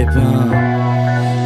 crépin.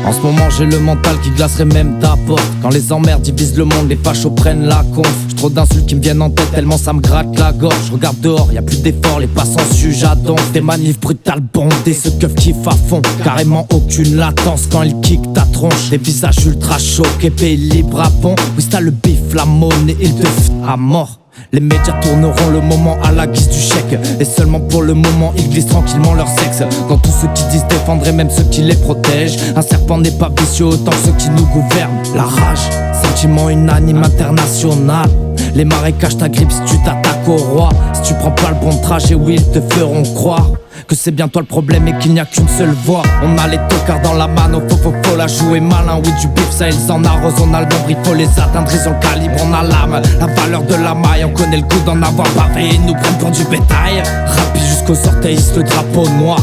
En ce moment j'ai le mental qui glacerait même ta porte. Quand les emmerdes divisent le monde, les fachos prennent la conf. J'ai trop d'insultes qui me viennent en tête tellement ça me gratte la gorge. Je regarde dehors, y'a plus d'efforts, les passants suent j'adonce. Des manifs brutales bondées, ce keuf kiffe à fond. Carrément aucune latence quand il kick ta tronche. Des visages ultra choqués, pays libre à bon. Oui t'as le bif, la monnaie, il te à mort. Les médias tourneront le moment à la guise du chèque. Et seulement pour le moment ils glissent tranquillement leur sexe. Dans tous ceux qui disent défendre et même ceux qui les protègent. Un serpent n'est pas vicieux autant que ceux qui nous gouvernent. La rage, sentiment unanime international. Les marécages t'agrippent si tu t'attaques au roi. Si tu prends pas le bon trajet, oui ils te feront croire que c'est bien toi le problème et qu'il n'y a qu'une seule voie. On a les tocards dans la mano, faut la jouer malin. Oui du bif ça ils en arrosent, on a le nombre, il faut les atteindre. Ils ont le calibre, on a l'âme, la valeur de la maille. On connaît le goût d'en avoir bavé, ils nous prennent pour du bétail. Rapide jusqu'aux orteils, le drapeau noir.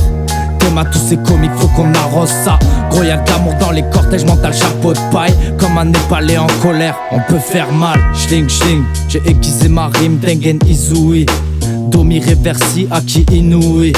Thème à tous ces comiques, faut qu'on arrose ça. Gros y'a de l'amour dans les cortèges, mental chapeau de paille. Comme un Népalais en colère, on peut faire mal. Schling schling, j'ai aiguisé ma rime, Dengen Izui. Domi reversi, Aki Inouï.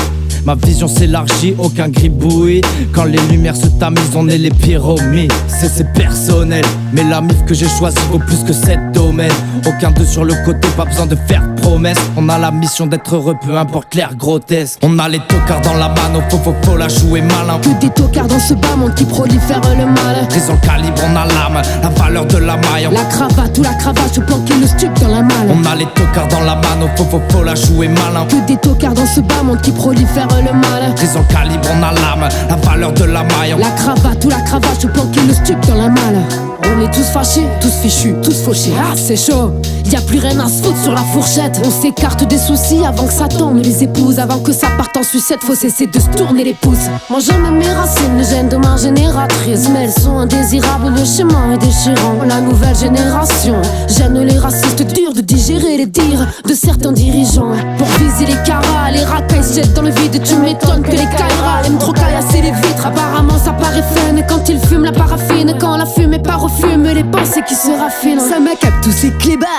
Ma vision s'élargit, aucun gribouille. Quand les lumières se tamisent, on est les pyromies. C'est personnel, mais la mif que j'ai choisie vaut plus que 7 domaines. Aucun d'eux sur le côté, pas besoin de faire promesse. On a la mission d'être heureux, peu importe l'air grotesque. On a les tocards dans la mano, faut la jouer malin. Que des tocards dans ce bas monde qui prolifèrent le mal. Raison calibre, on a l'âme, la valeur de la maille. La cravate ou la cravache, planquer le stup dans la malle. On a les tocards dans la mano, faut la jouer malin. Que des tocards dans ce bas monde qui prolifèrent le mal. Raison calibre, on a l'âme, la valeur de la maille. La cravate ou la cravache, planquer le stup dans la malle. On est tous fâchés, tous fichus, tous fauchés. Ah c'est chaud, y a plus rien à se foutre sur la fourchette. On s'écarte des soucis avant que ça tombe les épouses. Avant que ça parte en sucette, faut cesser de se tourner les pouces. Moi j'aime mes racines, le gène de ma génératrice. Mais elles sont indésirables, le schéma est déchirant. La nouvelle génération gêne les racistes, dur de digérer les dires de certains dirigeants. Pour viser les caras, les racailles se jettent dans le vide. Tu m'étonnes que les caïras aiment trop caillasser les vitres. Apparemment ça paraît fun quand ils fument la paraffine. Quand la fumée part au fume, les pensées qui se raffinent. Ça m'accable tous ces clébards.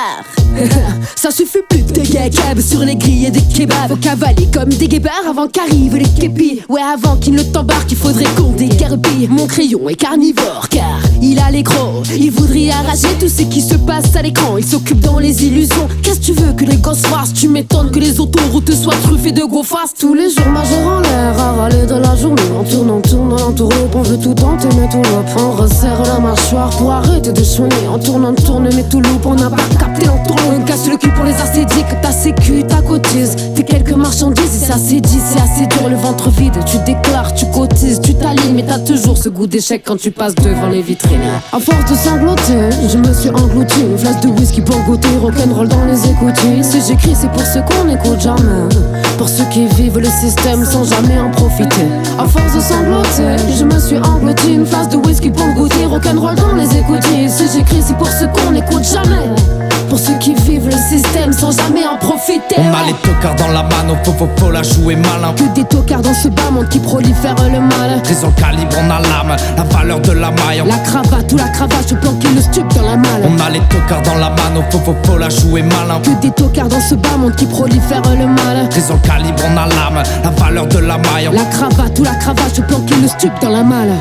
Ça suffit plus de gagab sur les grilles des kebabs. Faut cavaler comme des guébards avant qu'arrivent les képis. Ouais avant qu'ils ne t'embarquent, il faudrait qu'on déguerpille. Mon crayon est carnivore car il a les gros. Il voudrait arracher tout ce qui se passe à l'écran. Il s'occupe dans les illusions. Qu'est-ce que tu veux que les gosses fassent? Tu m'étonnes que les autoroutes soient truffées de gros faces. Tous les jours majeur en l'air à râler de la journée. On tourne dans l'entourloupe. On veut tout tenter mais tout loupe. On resserre la mâchoire pour arrêter de soigner. On tourne mais tout loupe. On n'a pas capté l'entourloupe. On casse le cul pour les ascédiques. Ta sécu, ta cotise. T'es quelques marchandises et ça c'est dit. C'est assez dur le ventre vide. Tu déclares, tu cotises, tu t'alignes. Mais t'as toujours ce goût d'échec quand tu passes devant les vitrines. À force de sangloter, je me suis englouti. Une flasque de whisky pour goûter. Rock'n'roll dans les écoutilles. Si j'écris c'est pour ceux qu'on n'écoute jamais. Pour ceux qui vivent le système sans jamais en profiter. À force de sangloter, je me suis englouti. Une flasque de whisky pour goûter. Rock'n'roll dans les écoutilles. Si j'écris c'est pour ceux qu'on n'écoute jamais. Pour ceux qui vivent le système sans jamais en profiter. On a les tocards dans la mano, faut la jouer malin. Que des tocards dans ce bas monde qui prolifèrent le mal. Raison calibre, on a l'âme, la valeur de la maille. La cravate ou la cravache, planquer le stup dans la malle. On a les tocards dans la mano, faut la jouer malin. Que des tocards dans ce bas monde qui prolifèrent le mal. Raison calibre, on a l'âme, la valeur de la maille. La cravate ou la cravache, planquer le stup dans la malle.